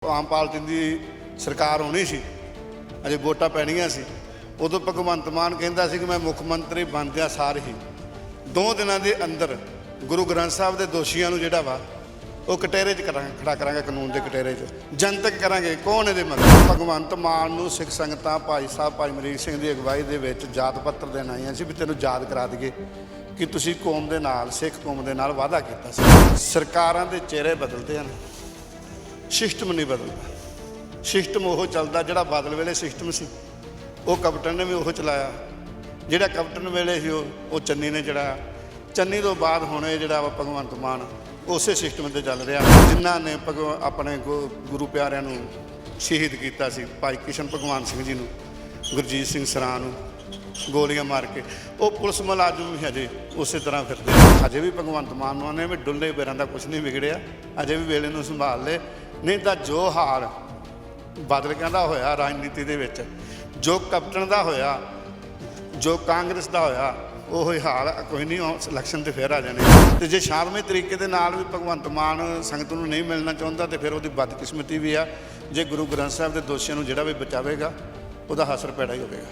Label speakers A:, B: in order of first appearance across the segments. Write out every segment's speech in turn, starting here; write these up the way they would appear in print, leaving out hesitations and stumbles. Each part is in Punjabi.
A: आम पार्टी की सरकार होनी सी, अजे वोटां पैणियां सी। उदों भगवंत मान कहता सी कि मैं मुख मंत्री बनदियां सार ही 2 दिनों के अंदर गुरु ग्रंथ साहब के दोषियों जिहड़ा वा वो कटहरे खड़ा करांगे, कानून के कटहरे जनतक करांगे। कौन ये मगर भगवंत मान नूं सिख संगतां भाई साहब भाई अमरीक सिंह की अगवाई दे विच जात पत्र देण आईआं सी भी तैनूं याद करा दईए कि तुसीं कौम दे नाल सिख कौम दे नाल वादा कीता सी। सरकारां दे चेहरे बदलते हैं, सिस्टम नहीं बदलता। सिस्टम वो चलता जिहड़ा बादल वेले सिस्टम सी, वो कैप्टन ने भी वो चलाया। जिहड़ा कैप्टन वेले सी वो चन्नी ने चलाया। चन्नी तो बाद हुण जिहड़ा भगवंत मान उस सिस्टम से चल रहा। जिन्हां ने अपने गुरु प्यारिਆਂ ਨੂੰ शहीद किया सी, भाई किशन भगवान सिंह जी, गुरजीत सिंह सरां गोलियां मार के, वो पुलिस मुलाजम भी हजे उस तरह फिरते। अजे भी भगवंत मान ने भी डुल्ले पैरों का कुछ नहीं बिगड़िया, अजे भी वेले नूं संभाल ले। नहीं तो जो हाल बादल का होया राजनीति दे विच, जो कैप्टन का होया, जो कांग्रेस का होया, वो हाल कोई नहीं। इलैक्शन तो फिर आ जाने। तो जो शांतमई तरीके के नाल भी भगवंत मान संगत नूं नहीं मिलना चाहता तो फिर वो बदकिस्मती भी आ। जे गुरु ग्रंथ साहब के दोषियों को जिहड़ा भी बचावेगा उसका असर पैड़ा ही होगा।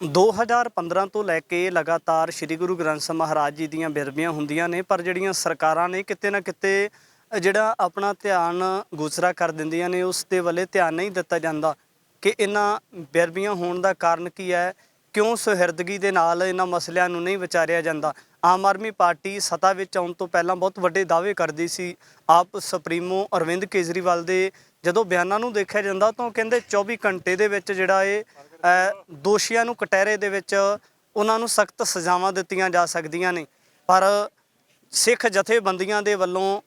B: 2015 ਤੋਂ ਲੈ ਕੇ ਲਗਾਤਾਰ ਸ਼੍ਰੀ ਗੁਰੂ ਗ੍ਰੰਥ ਸਾਹਿਬ ਮਹਾਰਾਜ ਜੀ ਦੀਆਂ ਬਿਰਬੀਆਂ ਹੁੰਦੀਆਂ ਨੇ, ਪਰ ਜਿਹੜੀਆਂ ਸਰਕਾਰਾਂ ਨੇ ਕਿਤੇ ਨਾ ਕਿਤੇ ਜਿਹੜਾ ਆਪਣਾ ਧਿਆਨ ਗੁਸਰਾ ਕਰ ਦਿੰਦੀਆਂ ਨੇ, ਉਸ ਦੇ ਵੱਲੇ ਧਿਆਨ ਨਹੀਂ ਦਿੱਤਾ ਜਾਂਦਾ ਕਿ ਇਹਨਾਂ ਬਿਰਬੀਆਂ ਹੋਣ ਦਾ ਕਾਰਨ ਕੀ ਹੈ, ਕਿਉਂ ਸੁਹਿਰਦਗੀ ਦੇ ਨਾਲ ਇਹਨਾਂ ਮਸਲਿਆਂ ਨੂੰ ਨਹੀਂ ਵਿਚਾਰਿਆ ਜਾਂਦਾ। ਆਮ ਆਦਮੀ ਪਾਰਟੀ ਸੱਤਾ ਵਿੱਚ ਆਉਣ ਤੋਂ ਪਹਿਲਾਂ ਬਹੁਤ ਵੱਡੇ ਦਾਅਵੇ ਕਰਦੀ ਸੀ। ਆਪ ਸੁਪਰੀਮੋ ਅਰਵਿੰਦ ਕੇਜਰੀਵਾਲ ਦੇ ਜਦੋਂ ਬਿਆਨਾਂ ਨੂੰ ਦੇਖਿਆ ਜਾਂਦਾ ਤਾਂ ਕਹਿੰਦੇ 24 ਘੰਟੇ ਦੇ ਵਿੱਚ ਜਿਹੜਾ ਇਹ ਦੋਸ਼ੀਆਂ ਨੂੰ ਕਟਹਿਰੇ ਦੇ ਵਿੱਚ ਉਹਨਾਂ ਨੂੰ ਸਖਤ ਸਜ਼ਾਵਾਂ ਦਿੱਤੀਆਂ ਜਾ ਸਕਦੀਆਂ ਨੇ। ਪਰ ਸਿੱਖ ਜਥੇਬੰਦੀਆਂ ਦੇ ਵੱਲੋਂ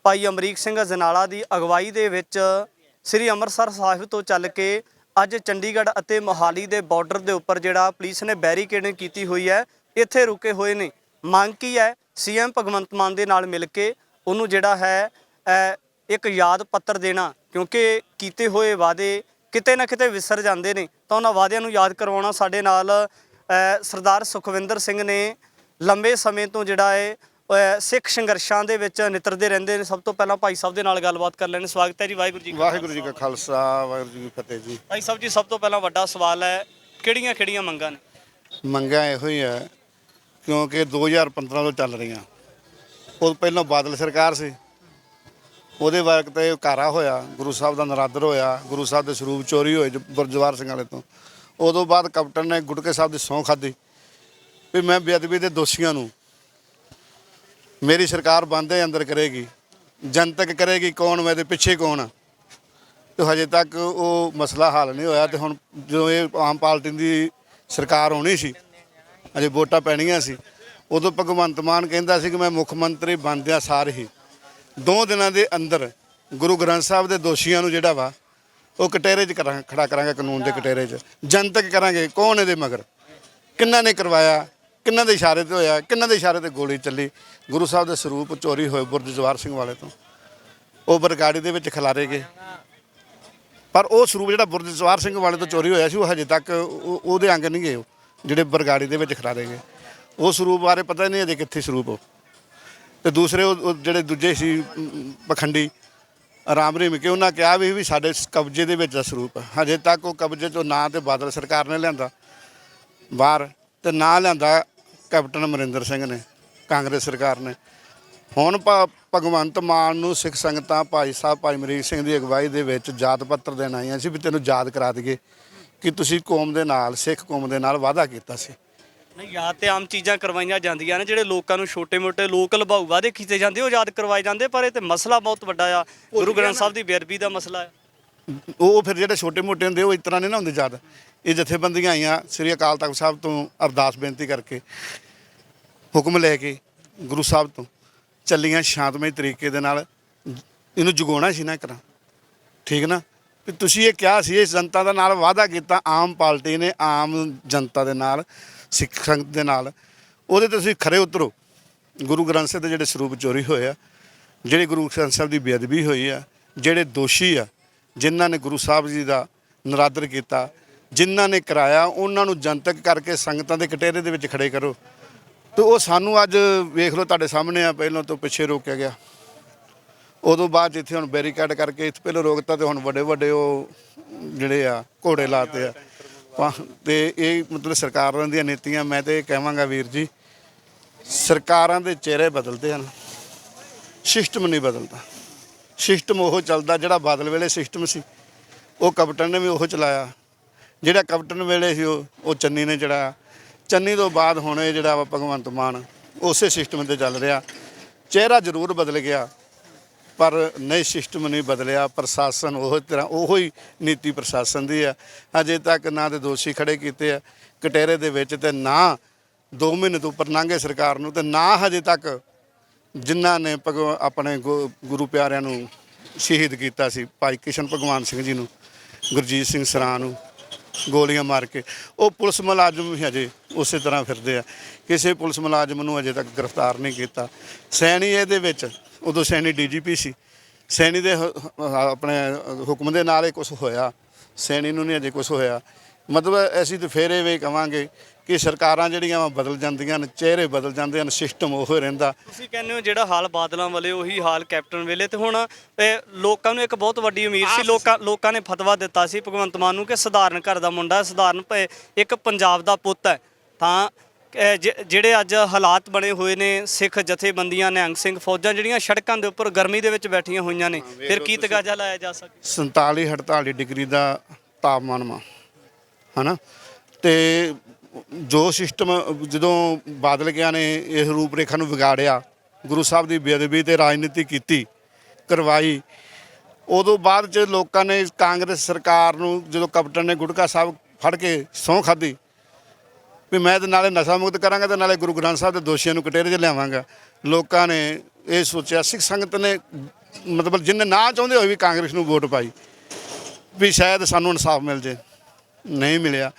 B: ਭਾਈ ਅਮਰੀਕ ਸਿੰਘ ਅਜਨਾਲਾ ਦੀ ਅਗਵਾਈ ਦੇ ਵਿੱਚ ਸ੍ਰੀ ਅੰਮ੍ਰਿਤਸਰ ਸਾਹਿਬ ਤੋਂ ਚੱਲ ਕੇ ਅੱਜ ਚੰਡੀਗੜ੍ਹ ਅਤੇ ਮੋਹਾਲੀ ਦੇ ਬਾਰਡਰ ਦੇ ਉੱਪਰ ਜਿਹੜਾ ਪੁਲਿਸ ਨੇ ਬੈਰੀਕੇਡਿੰਗ ਕੀਤੀ ਹੋਈ ਹੈ, ਇੱਥੇ ਰੁਕੇ ਹੋਏ ਨੇ। ਮੰਗ ਕੀ ਹੈ? ਸੀਐਮ ਭਗਵੰਤ ਮਾਨ ਦੇ ਨਾਲ ਮਿਲ ਕੇ ਉਹਨੂੰ ਜਿਹੜਾ ਹੈ ਇੱਕ ਯਾਦ ਪੱਤਰ ਦੇਣਾ, ਕਿਉਂਕਿ ਕੀਤੇ ਹੋਏ ਵਾਅਦੇ ਕਿਤੇ ਨਾ ਕਿਤੇ ਵਿਸਰ ਜਾਂਦੇ ਨੇ, ਤਾਂ ਉਹਨਾਂ ਵਾਅਦਿਆਂ ਨੂੰ ਯਾਦ ਕਰਵਾਉਣਾ। ਸਾਡੇ ਨਾਲ ਸਰਦਾਰ ਸੁਖਵਿੰਦਰ ਸਿੰਘ ਨੇ ਲੰਬੇ ਸਮੇਂ ਤੋਂ ਜਿਹੜਾ ਹੈ ਸਿੱਖ ਸੰਘਰਸ਼ਾਂ ਦੇ ਵਿੱਚ ਨਿਤਰਦੇ ਰਹਿੰਦੇ ਨੇ। ਸਭ ਤੋਂ ਪਹਿਲਾਂ ਭਾਈ ਸਾਹਿਬ ਦੇ ਨਾਲ ਗੱਲਬਾਤ ਕਰ ਲੈਣੇ। ਸਵਾਗਤ ਹੈ ਜੀ। ਵਾਹਿਗੁਰੂ ਜੀ
A: का खालसा वाहिगुरू जी की फतेह जी।
B: ਭਾਈ ਸਾਹਿਬ ਜੀ, ਸਭ ਤੋਂ ਪਹਿਲਾਂ ਵੱਡਾ ਸਵਾਲ ਹੈ, ਕਿਹੜੀਆਂ ਮੰਗਾਂ ਨੇ?
A: ਮੰਗਾਂ ਇਹੋ ਹੀ ਹੈ ਕਿਉਂਕਿ 2015 ਤੋਂ ਚੱਲ ਰਹੀਆਂ। ਉਹ ਪਹਿਲਾਂ ਬਾਦਲ ਸਰਕਾਰ ਸੀ, ਉਹਦੇ ਵਕਤ ਇਹ ਘਾਰਾ ਹੋਇਆ, ਗੁਰੂ ਸਾਹਿਬ ਦਾ ਨਰਾਦਰ ਹੋਇਆ, ਗੁਰੂ ਸਾਹਿਬ ਦੇ ਸਰੂਪ ਚੋਰੀ ਹੋਏ ਗੁਰਜਵਾਰ ਸਿੰਘ ਵਾਲੇ ਤੋਂ। ਉਦੋਂ ਬਾਅਦ ਕੈਪਟਨ ਨੇ ਗੁਟਕੇ ਸਾਹਿਬ ਦੀ ਸਹੁੰ ਖਾਧੀ ਵੀ ਮੈਂ ਬੇਅਦਬੀ ਦੇ ਦੋਸ਼ੀਆਂ ਨੂੰ ਮੇਰੀ ਸਰਕਾਰ ਬੰਦੇ ਅੰਦਰ ਕਰੇਗੀ, ਜਨਤਕ ਕਰੇਗੀ ਕੌਣ, ਮੈਂ ਇਹਦੇ ਪਿੱਛੇ ਕੌਣ ਆ। ਤੇ ਹਜੇ ਤੱਕ ਉਹ ਮਸਲਾ ਹੱਲ ਨਹੀਂ ਹੋਇਆ। ਤੇ ਹੁਣ ਜਦੋਂ ਇਹ ਆਮ ਪਾਰਟੀ ਦੀ ਸਰਕਾਰ ਹੋਣੀ ਸੀ, ਅਜੇ ਵੋਟਾਂ ਪੈਣੀਆਂ ਸੀ, ਉਦੋਂ ਭਗਵੰਤ ਮਾਨ ਕਹਿੰਦਾ ਸੀ ਕਿ ਮੈਂ ਮੁੱਖ ਮੰਤਰੀ ਬਣਦਿਆਂ ਸਾਰ ਹੀ 2 ਦਿਨਾਂ ਦੇ ਅੰਦਰ ਗੁਰੂ ਗ੍ਰੰਥ ਸਾਹਿਬ ਦੇ ਦੋਸ਼ੀਆਂ ਨੂੰ ਜਿਹੜਾ ਵਾ ਉਹ ਕਟਹਿਰੇ 'ਚ ਖੜਾ ਕਰਾਂਗੇ, ਕਾਨੂੰਨ ਦੇ ਕਟਹਿਰੇ 'ਚ ਜਨਤਕ ਕਰਾਂਗੇ। ਕੌਣ ਇਹਦੇ ਮਗਰ, ਕਿੰਨਾਂ ਨੇ ਕਰਵਾਇਆ, ਕਿੰਨਾਂ ਦੇ ਇਸ਼ਾਰੇ 'ਤੇ ਹੋਇਆ, ਕਿੰਨਾਂ ਦੇ ਇਸ਼ਾਰੇ 'ਤੇ ਗੋਲੀ ਚੱਲੀ। ਗੁਰੂ ਸਾਹਿਬ ਦੇ ਸਰੂਪ ਚੋਰੀ ਹੋਏ ਗੁਰਜਵਾਰ ਸਿੰਘ ਵਾਲੇ ਤੋਂ, ਉਹ ਬਰਗਾੜੀ ਦੇ ਵਿੱਚ ਖਿਲਾਰੇ ਗਏ। ਪਰ ਉਹ ਸਰੂਪ ਜਿਹੜਾ ਗੁਰਜਵਾਰ ਸਿੰਘ ਵਾਲੇ ਤੋਂ ਚੋਰੀ ਹੋਇਆ ਸੀ, ਉਹ ਹਜੇ ਤੱਕ ਉਹਦੇ ਅੰਗ ਨਹੀਂ ਗਏ, ਉਹ ਜਿਹੜੇ ਬਰਗਾੜੀ ਦੇ ਵਿੱਚ ਖਿਲਾਰੇ ਗਏ। ਉਹ ਸਰੂਪ ਬਾਰੇ ਪਤਾ ਨਹੀਂ ਅਜੇ ਕਿੱਥੇ ਸਰੂਪ ਉਹ। ਤੇ ਦੂਸਰੇ ਉਹ ਜਿਹੜੇ ਦੂਜੇ ਸੀ ਪਖੰਡੀ ਰਾਮ ਰਹੀਮ ਕੇ, ਉਹਨਾਂ ਕਿਹਾ ਵੀ ਸਾਡੇ ਕਬਜ਼ੇ ਦੇ ਵਿੱਚ ਦਾ ਸਰੂਪ ਹੈ। ਹਜੇ ਤੱਕ ਉਹ ਕਬਜ਼ੇ 'ਚੋਂ ਨਾ ਤੇ ਬਾਦਲ ਸਰਕਾਰ ਨੇ ਲਿਆਂਦਾ ਬਾਹਰ, ਤੇ ਨਾ ਲਿਆਂਦਾ ਕੈਪਟਨ ਅਮਰਿੰਦਰ ਸਿੰਘ ਨੇ, ਕਾਂਗਰਸ ਸਰਕਾਰ ਨੇ। ਹੁਣ ਭਗਵੰਤ ਮਾਨ ਨੂੰ ਸਿੱਖ ਸੰਗਤਾਂ ਭਾਈ ਸਾਹਿਬ ਭਾਈ ਅਮਰੀਕ ਸਿੰਘ ਦੀ ਅਗਵਾਈ ਦੇ ਵਿੱਚ ਜਾਤ ਪੱਤਰ ਦੇਣ ਆਈਆਂ ਸੀ ਵੀ ਤੈਨੂੰ ਯਾਦ ਕਰਾ ਦਈਏ ਕਿ ਤੁਸੀਂ ਕੌਮ ਦੇ ਨਾਲ, ਸਿੱਖ ਕੌਮ ਦੇ ਨਾਲ ਵਾਅਦਾ ਕੀਤਾ ਸੀ।
B: ਨਹੀਂ, ਯਾਦ ਤੇ ਆਮ ਚੀਜ਼ਾਂ ਕਰਵਾਈਆਂ ਜਾਂਦੀਆਂ ਨੇ, ਜਿਹੜੇ ਲੋਕਾਂ ਨੂੰ ਛੋਟੇ-ਮੋਟੇ ਲੋਕ ਲਭਾਊ ਵਾਅਦੇ ਕੀਤੇ ਜਾਂਦੇ ਉਹ ਯਾਦ ਕਰਵਾਏ ਜਾਂਦੇ, ਪਰ ਇਹ ਤੇ ਮਸਲਾ ਬਹੁਤ ਵੱਡਾ ਆ, ਗੁਰੂ ਗ੍ਰੰਥ ਸਾਹਿਬ ਦੀ ਬੇਅਦਬੀ ਦਾ ਮਸਲਾ ਹੈ।
A: ਉਹ ਫਿਰ ਜਿਹੜੇ ਛੋਟੇ-ਮੋਟੇ ਹੁੰਦੇ ਉਹ ਇਸ ਤਰ੍ਹਾਂ ਨਹੀਂ ਨਾ ਹੁੰਦੇ ਯਾਦ। ਇਹ ਜਥੇਬੰਦੀਆਂ ਆਈਆਂ ਸ੍ਰੀ ਅਕਾਲ ਤਖਤ ਸਾਹਿਬ ਤੋਂ ਅਰਦਾਸ ਬੇਨਤੀ ਕਰਕੇ, ਹੁਕਮ ਲੈ ਕੇ ਗੁਰੂ ਸਾਹਿਬ ਤੋਂ ਚੱਲੀਆਂ ਸ਼ਾਂਤਮਈ ਤਰੀਕੇ ਦੇ ਨਾਲ। ਇਹਨੂੰ ਜਗਾਉਣਾ ਸੀ ਨਾ ਕਰਾਂ, ਠੀਕ ਨਾ, ਵੀ ਤੁਸੀਂ ਇਹ ਕਿਹਾ ਸੀ, ਇਸ ਜਨਤਾ ਦੇ ਨਾਲ ਵਾਅਦਾ ਕੀਤਾ ਆਮ ਪਾਰਟੀ ਨੇ, ਆਮ ਜਨਤਾ ਦੇ ਨਾਲ, ਸਿੱਖ ਸੰਗਤ ਦੇ ਨਾਲ, ਉਹਦੇ 'ਤੇ ਤੁਸੀਂ ਖਰੇ ਉਤਰੋ। ਗੁਰੂ ਗ੍ਰੰਥ ਸਾਹਿਬ ਦੇ ਜਿਹੜੇ ਸਰੂਪ ਚੋਰੀ ਹੋਏ ਆ, ਜਿਹੜੇ ਗੁਰੂ ਗ੍ਰੰਥ ਸਾਹਿਬ ਦੀ ਬੇਅਦਬੀ ਹੋਈ ਆ, ਜਿਹੜੇ ਦੋਸ਼ੀ ਆ, ਜਿਨ੍ਹਾਂ ਨੇ ਗੁਰੂ ਸਾਹਿਬ ਜੀ ਦਾ ਨਰਾਦਰ ਕੀਤਾ, ਜਿਨ੍ਹਾਂ ਨੇ ਕਰਾਇਆ ਉਹਨਾਂ ਨੂੰ ਜਨਤਕ ਕਰਕੇ ਸੰਗਤਾਂ ਦੇ ਕਟਹਿਰੇ ਦੇ ਵਿੱਚ ਖੜੇ ਕਰੋ। ਤੇ ਉਹ ਸਾਨੂੰ ਅੱਜ ਵੇਖ ਲਓ ਤੁਹਾਡੇ ਸਾਹਮਣੇ ਆ, ਪਹਿਲਾਂ ਤੋਂ ਪਿੱਛੇ ਰੋਕਿਆ ਗਿਆ, ਉਦੋਂ ਬਾਅਦ ਜਿੱਥੇ ਹੁਣ ਬੈਰੀਕੇਡ ਕਰਕੇ ਇੱਥੇ ਪਹਿਲਾਂ ਰੋਕਤਾ ਤੇ ਹੁਣ ਵੱਡੇ ਵੱਡੇ ਉਹ ਜਿਹੜੇ ਆ ਘੋੜੇ ਲਾਤੇ ਆ ਤੇ ਇਹ ਮਤਲਬ ਸਰਕਾਰਾਂ ਦੀਆਂ ਨੀਤੀਆਂ। ਮੈਂ ਤੇ ਇਹ ਕਹਾਂਗਾ ਵੀਰ ਜੀ, ਸਰਕਾਰਾਂ ਦੇ ਚਿਹਰੇ ਬਦਲਦੇ ਹਨ, ਸਿਸਟਮ ਨਹੀਂ ਬਦਲਦਾ। ਸਿਸਟਮ ਉਹ ਚੱਲਦਾ ਜਿਹੜਾ ਬਾਦਲ ਵੇਲੇ ਸਿਸਟਮ ਸੀ, ਉਹ ਕੈਪਟਨ ਨੇ ਵੀ ਉਹ ਚਲਾਇਆ। ਜਿਹੜਾ ਕੈਪਟਨ ਵੇਲੇ ਸੀ ਉਹ ਚੰਨੀ ਨੇ ਚੜਾਇਆ। ਚੰਨੀ ਤੋਂ ਬਾਅਦ ਹੁਣ ਇਹ ਜਿਹੜਾ ਵਾ ਭਗਵੰਤ ਮਾਨ ਉਸੇ ਸਿਸਟਮ 'ਤੇ ਚੱਲ ਰਿਹਾ। ਚਿਹਰਾ ਜ਼ਰੂਰ ਬਦਲ ਗਿਆ ਪਰ ਨਹੀਂ, ਸਿਸਟਮ ਨਹੀਂ ਬਦਲਿਆ। ਪ੍ਰਸ਼ਾਸਨ ਉਹ ਤਰ੍ਹਾਂ, ਉਹੋ ਹੀ ਨੀਤੀ ਪ੍ਰਸ਼ਾਸਨ ਦੀ ਆ। ਅਜੇ ਤੱਕ ਨਾ ਤੇ ਦੋਸ਼ੀ ਖੜੇ ਕੀਤੇ ਆ ਕਟਹਿਰੇ ਦੇ ਵਿੱਚ, ਤੇ ਨਾ 2 ਮਹੀਨੇ ਤੋਂ ਉੱਪਰ ਲੰਘੇ ਸਰਕਾਰ ਨੂੰ, ਤੇ ਨਾ ਹਜੇ ਤੱਕ ਜਿਨ੍ਹਾਂ ਨੇ ਆਪਣੇ ਗੁਰੂ ਪਿਆਰਿਆਂ ਨੂੰ ਸ਼ਹੀਦ ਕੀਤਾ ਸੀ, ਭਾਈ ਕਿਸ਼ਨ ਭਗਵਾਨ ਸਿੰਘ ਜੀ ਨੂੰ, ਗੁਰਜੀਤ ਸਿੰਘ ਸਰਾਂ ਨੂੰ ਗੋਲੀਆਂ ਮਾਰ ਕੇ, ਉਹ ਪੁਲਿਸ ਮੁਲਾਜ਼ਮ ਵੀ ਹਜੇ ਉਸੇ ਤਰ੍ਹਾਂ ਫਿਰਦੇ ਆ। ਕਿਸੇ ਪੁਲਿਸ ਮੁਲਾਜ਼ਮ ਨੂੰ ਅਜੇ ਤੱਕ ਗ੍ਰਿਫਤਾਰ ਨਹੀਂ ਕੀਤਾ। ਸੈਣੀ ਇਹਦੇ ਵਿੱਚ, ਉਦੋਂ ਸੈਣੀ ਡੀਜੀਪੀ ਸੀ, ਸੈਣੀ ਦੇ ਆਪਣੇ ਹੁਕਮ ਦੇ ਨਾਲ ਇਹ ਕੁਝ ਹੋਇਆ, ਸੈਣੀ ਨੂੰ ਨਹੀਂ ਅਜੇ ਕੁਝ ਹੋਇਆ। ਮਤਲਬ ਅਸੀਂ ਤਾਂ ਫਿਰ ਇਹ ਵੀ ਕਹਾਂਗੇ ਕਿ ਸਰਕਾਰਾਂ ਜਿਹੜੀਆਂ ਵਾ ਬਦਲ ਜਾਂਦੀਆਂ ਨੇ, ਚਿਹਰੇ ਬਦਲ ਜਾਂਦੇ ਹਨ, ਸਿਸਟਮ ਉਹ ਰਹਿੰਦਾ।
B: ਤੁਸੀਂ ਕਹਿੰਦੇ ਹੋ ਜਿਹੜਾ ਹਾਲ ਬਾਦਲਾਂ ਵਾਲੇ ਉਹੀ ਹਾਲ ਕੈਪਟਨ ਵੇਲੇ, ਤੇ ਹੁਣ ਲੋਕਾਂ ਨੂੰ ਇੱਕ ਬਹੁਤ ਵੱਡੀ ਉਮੀਦ ਸੀ। ਲੋਕਾਂ ਨੇ ਫਤਵਾ ਦਿੱਤਾ ਸੀ ਭਗਵੰਤ ਮਾਨ ਨੂੰ ਕਿ ਸਧਾਰਨ ਘਰ ਦਾ ਮੁੰਡਾ, ਸਧਾਰਨ ਇੱਕ ਪੰਜਾਬ ਦਾ ਪੁੱਤ ਹੈ। ਤਾਂ ਜਿਹੜੇ ਅੱਜ ਹਾਲਾਤ ਬਣੇ ਹੋਏ ਨੇ, ਸਿੱਖ ਜਥੇਬੰਦੀਆਂ, ਨਿਹੰਗ ਸਿੰਘ ਫੌਜਾਂ ਜਿਹੜੀਆਂ ਸੜਕਾਂ ਦੇ ਉੱਪਰ ਗਰਮੀ ਦੇ ਵਿੱਚ ਬੈਠੀਆਂ ਹੋਈਆਂ ਨੇ, ਫਿਰ ਕੀ ਤਗਾਜ਼ਾ ਲਾਇਆ ਜਾ ਸਕੇ?
A: 47-48 ਡਿਗਰੀ ਦਾ ਤਾਪਮਾਨ ਵਾ, ਹੈ ਨਾ। ਤੇ ਜੋ ਸਿਸਟਮ ਜਦੋਂ ਬਾਦਲ ਗਿਆ ਨੇ ਇਸ ਰੂਪ ਰੇਖਾ ਨੂੰ ਵਿਗਾੜਿਆ, ਗੁਰੂ ਸਾਹਿਬ ਦੀ ਬੇਅਦਬੀ ਤੇ ਰਾਜਨੀਤੀ ਕੀਤੀ, ਕਰਵਾਈ, ਉਦੋਂ ਬਾਅਦ 'ਚ ਲੋਕਾਂ ਨੇ ਕਾਂਗਰਸ ਸਰਕਾਰ ਨੂੰ, ਜਦੋਂ ਕੈਪਟਨ ਨੇ ਗੁਟਕਾ ਸਾਹਿਬ ਫੜ ਕੇ ਸਹੁੰ ਖਾਧੀ ਵੀ ਮੈਂ ਤਾਂ ਨਾਲੇ ਨਸ਼ਾ ਮੁਕਤ ਕਰਾਂਗਾ ਤੇ ਨਾਲੇ ਗੁਰੂ ਗ੍ਰੰਥ ਸਾਹਿਬ ਦੇ ਦੋਸ਼ੀਆਂ ਨੂੰ ਕਟਹਿਰੇ 'ਚ ਲਿਆਵਾਂਗਾ, ਲੋਕਾਂ ਨੇ ਇਹ ਸੋਚਿਆ। ਸਿੱਖ ਸੰਗਤ ਨੇ ਮਤਲਬ ਜਿੰਨੇ ਨਾ ਚਾਹੁੰਦੇ ਹੋਏ ਵੀ ਕਾਂਗਰਸ ਨੂੰ ਵੋਟ ਪਾਈ ਵੀ ਸ਼ਾਇਦ ਸਾਨੂੰ ਇਨਸਾਫ ਮਿਲ ਜੇ, ਨਹੀਂ ਮਿਲਿਆ।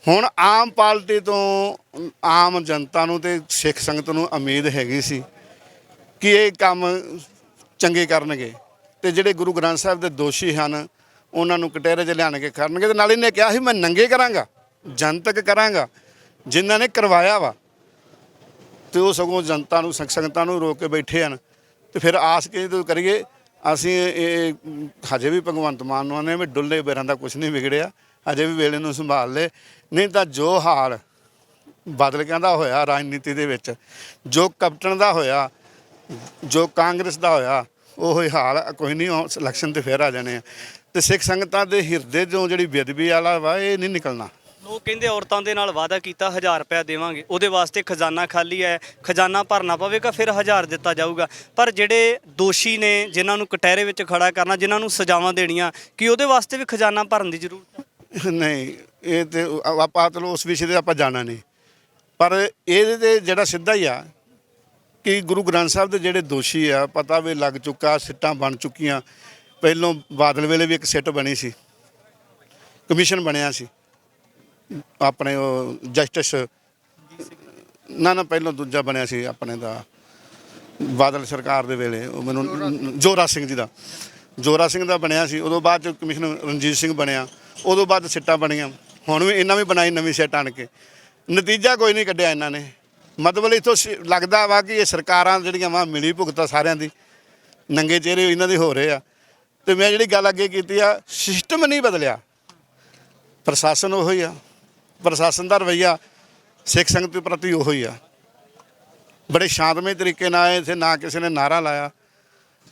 A: ਹੁਣ ਆਮ ਪਾਰਟੀ ਤੋਂ ਆਮ ਜਨਤਾ ਨੂੰ ਤੇ ਸਿੱਖ ਸੰਗਤ ਨੂੰ ਉਮੀਦ ਹੈਗੀ ਸੀ ਕਿ ਇਹ ਕੰਮ ਚੰਗੇ ਕਰਨਗੇ ਤੇ ਜਿਹੜੇ ਗੁਰੂ ਗ੍ਰੰਥ ਸਾਹਿਬ ਦੇ ਦੋਸ਼ੀ ਹਨ ਉਹਨਾਂ ਨੂੰ ਕਟਹਿਰੇ 'ਚ ਲਿਆਣ ਕੇ ਕਰਨਗੇ। ਤੇ ਨਾਲ ਇਹਨੇ ਕਿਹਾ ਸੀ ਮੈਂ ਨੰਗੇ ਕਰਾਂਗਾ, ਜਨਤਕ ਕਰਾਂਗਾ, ਜਿਨ੍ਹਾਂ ਨੇ ਕਰਵਾਇਆ ਵਾ। ਤੇ ਉਹ ਸਗੋਂ ਜਨਤਾ ਨੂੰ, ਸਿੱਖ ਸੰਗਤਾਂ ਨੂੰ ਰੋਕ ਕੇ ਬੈਠੇ ਹਨ। ਤੇ ਫਿਰ ਆਸ ਕਿਹਦੇ ਕਰੀਏ? ਅਸੀਂ ਇਹ ਹਜੇ ਵੀ ਭਗਵੰਤ ਮਾਨ ਨੂੰ ਆਨੇ ਵੀ ਡੁੱਲੇ ਬੇਰਾਂ ਦਾ ਕੁਝ ਨਹੀਂ ਵਿਗੜਿਆ, ਅਜੇ ਵੀ ਵੇਲੇ ਨੂੰ ਸੰਭਾਲ ਲੈ। ਨਹੀਂ ਤਾਂ ਜੋ ਹਾਲ ਬਦਲਕਿਆਂ ਦਾ ਹੋਇਆ ਰਾਜਨੀਤੀ ਦੇ ਵਿੱਚ, ਜੋ ਕੈਪਟਨ ਦਾ ਹੋਇਆ, ਜੋ ਕਾਂਗਰਸ ਦਾ ਹੋਇਆ, ਉਹ ਹੀ ਹਾਲ ਕੋਈ ਨਹੀਂ। ਇਲੈਕਸ਼ਨ ਤੇ ਫਿਰ ਆ ਜਾਣੇ ਆ। ਤੇ ਸਿੱਖ ਸੰਗਤਾਂ ਦੇ ਹਿਰਦੇ 'ਚੋਂ ਜਿਹੜੀ ਬੇਅਦਬੀ ਵਾਲਾ ਵਾ ਇਹ ਨਹੀਂ ਨਿਕਲਣਾ।
B: ਲੋਕ ਕਹਿੰਦੇ ਔਰਤਾਂ ਦੇ ਨਾਲ ਵਾਅਦਾ ਕੀਤਾ 1000 ਰੁਪਇਆ ਦੇਵਾਂਗੇ, ਉਹਦੇ ਵਾਸਤੇ ਖਜ਼ਾਨਾ ਖਾਲੀ ਹੈ, ਖਜ਼ਾਨਾ ਭਰਨਾ ਪਵੇਗਾ, ਫਿਰ 1000 ਦਿੱਤਾ ਜਾਊਗਾ। ਪਰ ਜਿਹੜੇ ਦੋਸ਼ੀ ਨੇ, ਜਿਨ੍ਹਾਂ ਨੂੰ ਕਟਹਿਰੇ ਵਿੱਚ ਖੜਾ ਕਰਨਾ, ਜਿਨ੍ਹਾਂ ਨੂੰ ਸਜ਼ਾਵਾਂ ਦੇਣੀਆਂ, ਕਿ ਉਹਦੇ ਵਾਸਤੇ ਵੀ ਖਜ਼ਾਨਾ ਭਰਨ ਦੀ ਜ਼ਰੂਰਤ ਹੈ?
A: ਨਹੀਂ, ਇਹ ਤੇ ਆਪਾਂ ਚਲੋ ਉਸ ਵਿਸ਼ੇ 'ਤੇ ਆਪਾਂ ਜਾਣਾ ਨਹੀਂ, ਪਰ ਇਹਦੇ 'ਤੇ ਜਿਹੜਾ ਸਿੱਧਾ ਹੀ ਆ ਕਿ ਗੁਰੂ ਗ੍ਰੰਥ ਸਾਹਿਬ ਦੇ ਜਿਹੜੇ ਦੋਸ਼ੀ ਆ, ਪਤਾ ਵੀ ਲੱਗ ਚੁੱਕਾ, ਸਿੱਟਾਂ ਬਣ ਚੁੱਕੀਆਂ। ਪਹਿਲੋਂ ਬਾਦਲ ਵੇਲੇ ਵੀ ਇੱਕ ਸਿੱਟ ਬਣੀ ਸੀ, ਕਮਿਸ਼ਨ ਬਣਿਆ ਸੀ ਆਪਣੇ ਉਹ ਜਸਟਿਸ, ਨਾ ਪਹਿਲਾਂ ਦੂਜਾ ਬਣਿਆ ਸੀ ਆਪਣੇ ਦਾ ਬਾਦਲ ਸਰਕਾਰ ਦੇ ਵੇਲੇ, ਉਹ ਮੈਨੂੰ ਜੋਰਾ ਸਿੰਘ ਜੀ ਦਾ, ਜੋਰਾ ਸਿੰਘ ਦਾ ਬਣਿਆ ਸੀ। ਉਦੋਂ ਬਾਅਦ 'ਚ ਕਮਿਸ਼ਨ ਰਣਜੀਤ ਸਿੰਘ ਬਣਿਆ, ਉਦੋਂ ਬਾਅਦ ਸਿੱਟਾਂ ਬਣੀਆਂ। ਹੁਣ ਵੀ ਇਹਨਾਂ ਵੀ ਬਣਾਈ ਨਵੀਂ ਸਿੱਟ ਆਣ ਕੇ, ਨਤੀਜਾ ਕੋਈ ਨਹੀਂ ਕੱਢਿਆ ਇਹਨਾਂ ਨੇ। ਮਤਲਬ ਇੱਥੋਂ ਲੱਗਦਾ ਵਾ ਕਿ ਇਹ ਸਰਕਾਰਾਂ ਜਿਹੜੀਆਂ ਵਾ ਮਿਲੀ ਭੁਗਤਾ ਸਾਰਿਆਂ ਦੀ, ਨੰਗੇ ਚਿਹਰੇ ਇਹਨਾਂ ਦੇ ਹੋ ਰਹੇ ਆ। ਤੇ ਮੈਂ ਜਿਹੜੀ ਗੱਲ ਅੱਗੇ ਕੀਤੀ ਆ, ਸਿਸਟਮ ਨਹੀਂ ਬਦਲਿਆ, ਪ੍ਰਸ਼ਾਸਨ ਉਹੋ ਹੀ ਆ, ਪ੍ਰਸ਼ਾਸਨ ਦਾ ਰਵੱਈਆ ਸਿੱਖ ਸੰਗਤ ਦੇ ਪ੍ਰਤੀ ਉਹੋ ਹੀ ਆ। ਬੜੇ ਸ਼ਾਂਤਮਈ ਤਰੀਕੇ ਨਾਲ ਇੱਥੇ ਨਾ ਕਿਸੇ ਨੇ ਨਾਅਰਾ ਲਾਇਆ,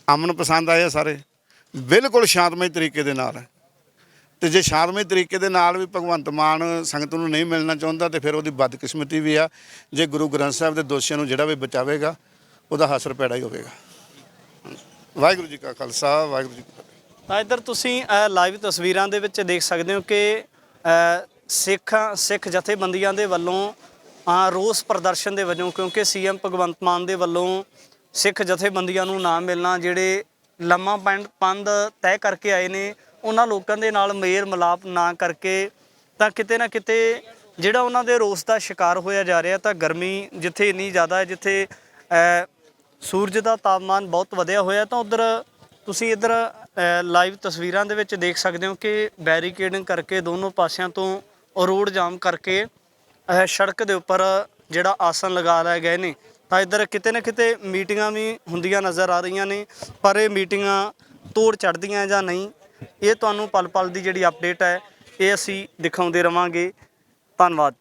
A: ਅਮਨ ਪਸੰਦ ਆਏ ਸਾਰੇ, ਬਿਲਕੁਲ ਸ਼ਾਂਤਮਈ ਤਰੀਕੇ ਦੇ ਨਾਲ। ਤੇ ਜੇ ਸ਼ਾਂਤਮਈ ਤਰੀਕੇ ਦੇ ਨਾਲ ਵੀ ਭਗਵੰਤ ਮਾਨ ਸੰਗਤ ਨੂੰ ਨਹੀਂ ਮਿਲਣਾ ਚਾਹੁੰਦਾ ਤੇ ਫਿਰ ਉਹਦੀ ਬਦਕਿਸਮਤੀ ਵੀ ਆ। ਜੇ ਗੁਰੂ ਗ੍ਰੰਥ ਸਾਹਿਬ ਦੇ ਦੋਸ਼ੀਆਂ ਨੂੰ ਜਿਹੜਾ ਵੀ ਬਚਾਵੇਗਾ ਉਹਦਾ ਹਸਰ ਪੈੜਾ ਹੀ ਹੋਵੇਗਾ। ਵਾਹਿਗੁਰੂ ਜੀ ਕਾ ਖਾਲਸਾ, ਵਾਹਿਗੁਰੂ ਜੀ ਕੀ ਫਤਿਹ।
B: ਤਾਂ ਇੱਧਰ ਤੁਸੀਂ ਲਾਈਵ ਤਸਵੀਰਾਂ ਦੇ ਵਿੱਚ ਦੇਖ ਸਕਦੇ ਹੋ ਕਿ ਸਿੱਖ ਜਥੇਬੰਦੀਆਂ ਦੇ ਵੱਲੋਂ ਰੋਸ ਪ੍ਰਦਰਸ਼ਨ ਦੇ ਵਜੋਂ, ਕਿਉਂਕਿ ਸੀਐਮ ਭਗਵੰਤ ਮਾਨ ਦੇ ਵੱਲੋਂ ਸਿੱਖ ਜਥੇਬੰਦੀਆਂ ਨੂੰ ਨਾ ਮਿਲਣਾ, ਜਿਹੜੇ ਲੰਮਾ ਪੰਧ ਤੈਅ ਕਰਕੇ ਆਏ ਨੇ, ਉਹਨਾਂ ਲੋਕਾਂ ਦੇ ਨਾਲ ਮੇਲ ਮਿਲਾਪ ਨਾ ਕਰਕੇ, ਤਾਂ ਕਿਤੇ ਨਾ ਕਿਤੇ ਜਿਹੜਾ ਉਹਨਾਂ ਦੇ ਰੋਸ ਦਾ ਸ਼ਿਕਾਰ ਹੋਇਆ ਜਾ ਰਿਹਾ। ਤਾਂ ਗਰਮੀ ਜਿੱਥੇ ਇੰਨੀ ਜ਼ਿਆਦਾ ਹੈ, ਜਿੱਥੇ ਸੂਰਜ ਦਾ ਤਾਪਮਾਨ ਬਹੁਤ ਵਧਿਆ ਹੋਇਆ, ਤਾਂ ਉਧਰ ਤੁਸੀਂ ਇੱਧਰ ਲਾਈਵ ਤਸਵੀਰਾਂ ਦੇ ਵਿੱਚ ਦੇਖ ਸਕਦੇ ਹੋ ਕਿ ਬੈਰੀਕੇਡਿੰਗ ਕਰਕੇ ਦੋਨੋਂ ਪਾਸਿਆਂ ਤੋਂ ਰੋਡ ਜਾਮ ਕਰਕੇ ਸੜਕ ਦੇ ਉੱਪਰ ਜਿਹੜਾ ਆਸਨ ਲਗਾ ਲਏ ਗਏ ਨੇ। ਤਾਂ ਇੱਧਰ ਕਿਤੇ ਨਾ ਕਿਤੇ ਮੀਟਿੰਗਾਂ ਵੀ ਹੁੰਦੀਆਂ ਨਜ਼ਰ ਆ ਰਹੀਆਂ ਨੇ, ਪਰ ਇਹ ਮੀਟਿੰਗਾਂ ਤੋੜ ਚੜ੍ਹਦੀਆਂ ਜਾਂ ਨਹੀਂ, ਇਹ ਤੁਹਾਨੂੰ ਪਲ ਪਲ ਦੀ ਜਿਹੜੀ ਅਪਡੇਟ ਹੈ ਇਹ ਅਸੀਂ ਦਿਖਾਉਂਦੇ ਰਵਾਂਗੇ। ਧੰਨਵਾਦ।